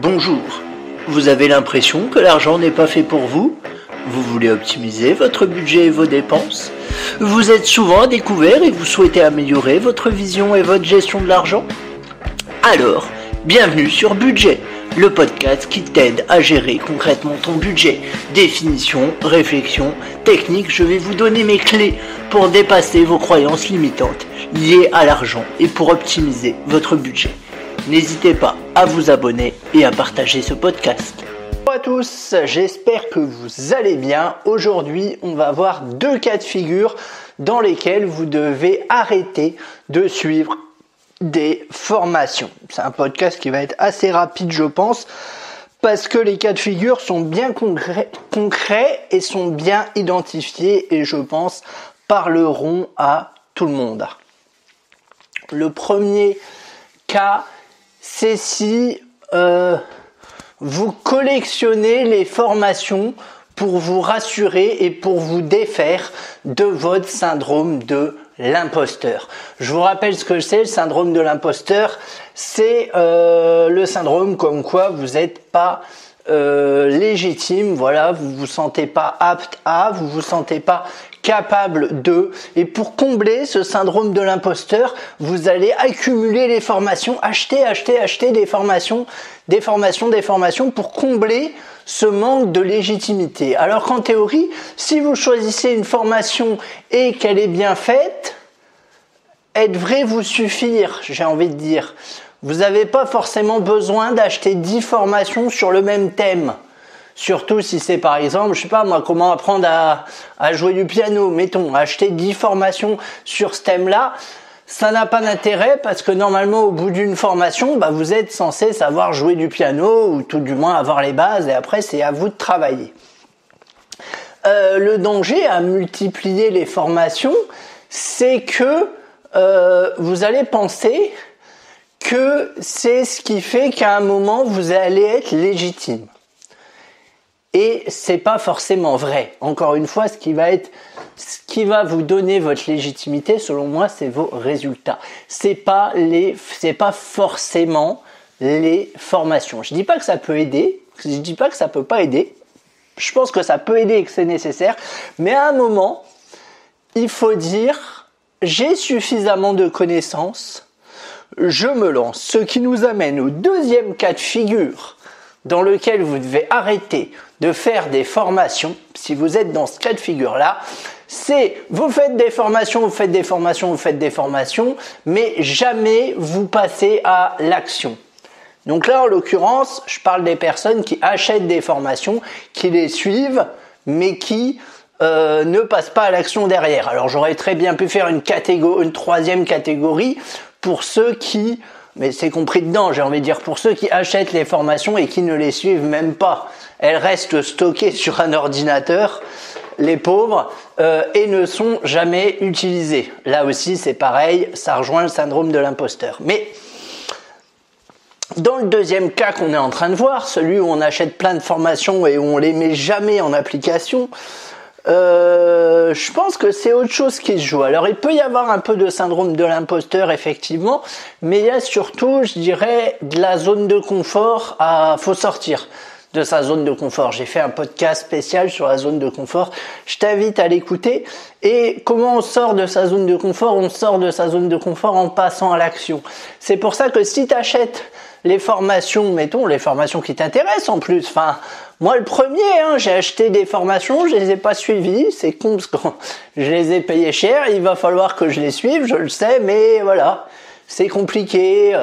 Bonjour, vous avez l'impression que l'argent n'est pas fait pour vous? Vous voulez optimiser votre budget et vos dépenses? Vous êtes souvent à découvert et vous souhaitez améliorer votre vision et votre gestion de l'argent? Alors, bienvenue sur Budget, le podcast qui t'aide à gérer concrètement ton budget. Définition, réflexion, technique, je vais vous donner mes clés pour dépasser vos croyances limitantes liées à l'argent et pour optimiser votre budget. N'hésitez pas à vous abonner et à partager ce podcast. Bonjour à tous, j'espère que vous allez bien. Aujourd'hui, on va voir deux cas de figure dans lesquels vous devez arrêter de suivre des formations. C'est un podcast qui va être assez rapide, je pense, parce que les cas de figure sont bien concrets et sont bien identifiés et je pense parleront à tout le monde. Le premier cas, c'est si vous collectionnez les formations pour vous rassurer et pour vous défaire de votre syndrome de l'imposteur. Je vous rappelle ce que c'est, le syndrome de l'imposteur. C'est le syndrome comme quoi vous n'êtes pas légitime, voilà, vous vous sentez pas apte à, vous vous sentez pas capable de, et pour combler ce syndrome de l'imposteur, vous allez accumuler les formations, acheter des formations pour combler ce manque de légitimité. Alors qu'en théorie, si vous choisissez une formation et qu'elle est bien faite, elle devrait vous suffire, j'ai envie de dire. Vous n'avez pas forcément besoin d'acheter 10 formations sur le même thème. Surtout si c'est par exemple, je sais pas moi, comment apprendre à jouer du piano, mettons, acheter 10 formations sur ce thème-là, ça n'a pas d'intérêt parce que normalement au bout d'une formation, vous êtes censé savoir jouer du piano ou tout du moins avoir les bases et après c'est à vous de travailler. Le danger à multiplier les formations, c'est que vous allez penser que c'est ce qui fait qu'à un moment vous allez être légitime. Et c'est pas forcément vrai. Encore une fois, ce qui va vous donner votre légitimité, selon moi, c'est vos résultats. C'est pas forcément les formations. Je dis pas que ça peut aider. Je dis pas que ça peut pas aider. Je pense que ça peut aider et que c'est nécessaire. Mais à un moment, il faut dire, j'ai suffisamment de connaissances, je me lance. Ce qui nous amène au deuxième cas de figure dans lequel vous devez arrêter de faire des formations. Si vous êtes dans ce cas de figure-là, c'est vous faites des formations, mais jamais vous passez à l'action. Donc là, en l'occurrence, je parle des personnes qui achètent des formations, qui les suivent, mais qui ne passent pas à l'action derrière. Alors j'aurais très bien pu faire une troisième catégorie pour ceux qui, mais c'est compris dedans, j'ai envie de dire, pour ceux qui achètent les formations et qui ne les suivent même pas. Elles restent stockées sur un ordinateur, les pauvres, et ne sont jamais utilisées. Là aussi, c'est pareil, ça rejoint le syndrome de l'imposteur. Mais dans le deuxième cas qu'on est en train de voir, celui où on achète plein de formations et où on les met jamais en application, je pense que c'est autre chose qui se joue. Alors il peut y avoir un peu de syndrome de l'imposteur effectivement, mais il y a surtout, je dirais, de la zone de confort. Faut sortir de sa zone de confort. J'ai fait un podcast spécial sur la zone de confort. Je t'invite à l'écouter. Et comment on sort de sa zone de confort? On sort de sa zone de confort en passant à l'action. C'est pour ça que si tu achètes les formations, mettons, les formations qui t'intéressent en plus, moi le premier, j'ai acheté des formations, je les ai pas suivies, c'est con parce que je les ai payées cher, il va falloir que je les suive, je le sais, mais voilà, c'est compliqué.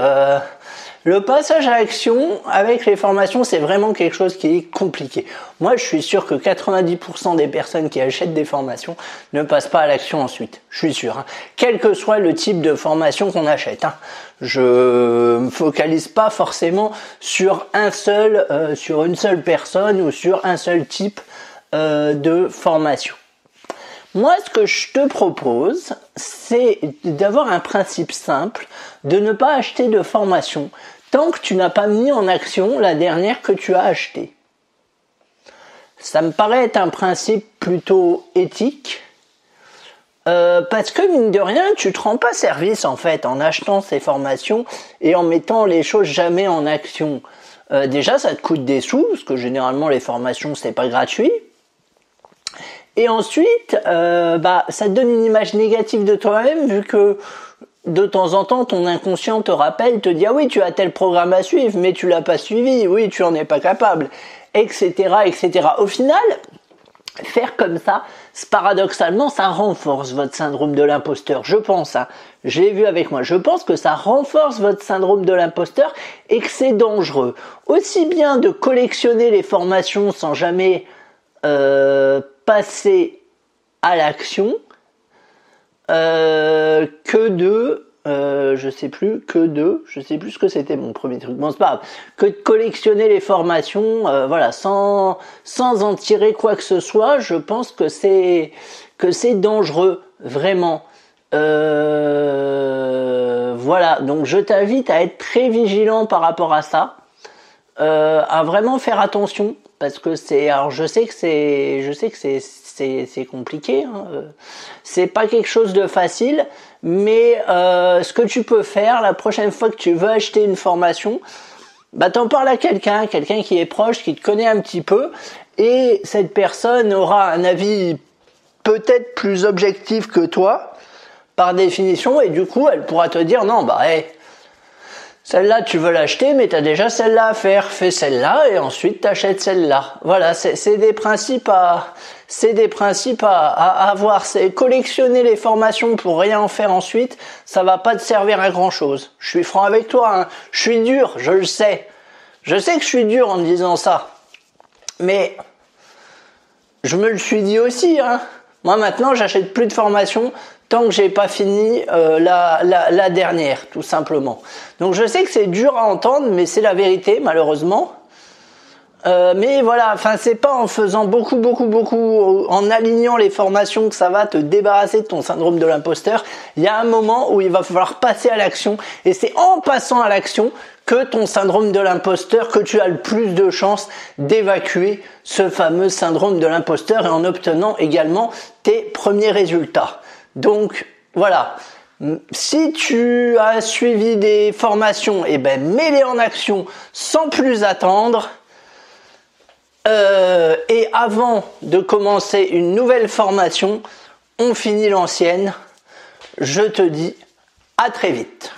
Le passage à l'action avec les formations, c'est vraiment quelque chose qui est compliqué. Moi, je suis sûr que 90% des personnes qui achètent des formations ne passent pas à l'action ensuite. Je suis sûr. Quel que soit le type de formation qu'on achète. Je me focalise pas forcément sur sur une seule personne ou sur un seul type de formation. Moi, ce que je te propose, c'est d'avoir un principe simple, de ne pas acheter de formation tant que tu n'as pas mis en action la dernière que tu as achetée. Ça me paraît être un principe plutôt éthique, Parce que mine de rien, tu te rends pas service en fait en achetant ces formations et en mettant les choses jamais en action. Déjà, ça te coûte des sous, parce que généralement les formations c'est pas gratuit. Et ensuite, ça te donne une image négative de toi-même, vu que de temps en temps, ton inconscient te rappelle, te dit « Ah oui, tu as tel programme à suivre, mais tu l'as pas suivi, oui, tu en es pas capable, etc. etc. » Au final, faire comme ça, paradoxalement, ça renforce votre syndrome de l'imposteur, je pense. Je l'ai vu avec moi. Je pense que ça renforce votre syndrome de l'imposteur et que c'est dangereux. Aussi bien de collectionner les formations sans jamais passer à l'action, que de je sais plus ce que c'était mon premier truc, bon c'est pas grave, que de collectionner les formations sans en tirer quoi que ce soit. Je pense que c'est dangereux, vraiment. Voilà, donc je t'invite à être très vigilant par rapport à ça, à vraiment faire attention, parce que je sais que c'est compliqué, c'est pas quelque chose de facile, mais ce que tu peux faire la prochaine fois que tu veux acheter une formation, t'en parles à quelqu'un qui est proche, qui te connaît un petit peu, et cette personne aura un avis peut-être plus objectif que toi, par définition, et du coup elle pourra te dire non, celle-là, tu veux l'acheter, mais tu as déjà celle-là à faire. Fais celle-là et ensuite t'achètes celle-là. Voilà, c'est des principes à avoir. C'est collectionner les formations pour rien en faire ensuite. Ça va pas te servir à grand chose. Je suis franc avec toi, Je suis dur, je le sais. Je sais que je suis dur en disant ça. Mais, je me le suis dit aussi, Moi maintenant, j'achète plus de formations tant que j'ai pas fini la dernière, tout simplement. Donc je sais que c'est dur à entendre, mais c'est la vérité, malheureusement. Mais voilà, c'est pas en faisant beaucoup, en alignant les formations que ça va te débarrasser de ton syndrome de l'imposteur. Il y a un moment où il va falloir passer à l'action, et c'est en passant à l'action que ton syndrome de l'imposteur, que tu as le plus de chances d'évacuer ce fameux syndrome de l'imposteur, et en obtenant également tes premiers résultats. Donc voilà, si tu as suivi des formations, mets-les en action sans plus attendre. Et avant de commencer une nouvelle formation, on finit l'ancienne. Je te dis à très vite.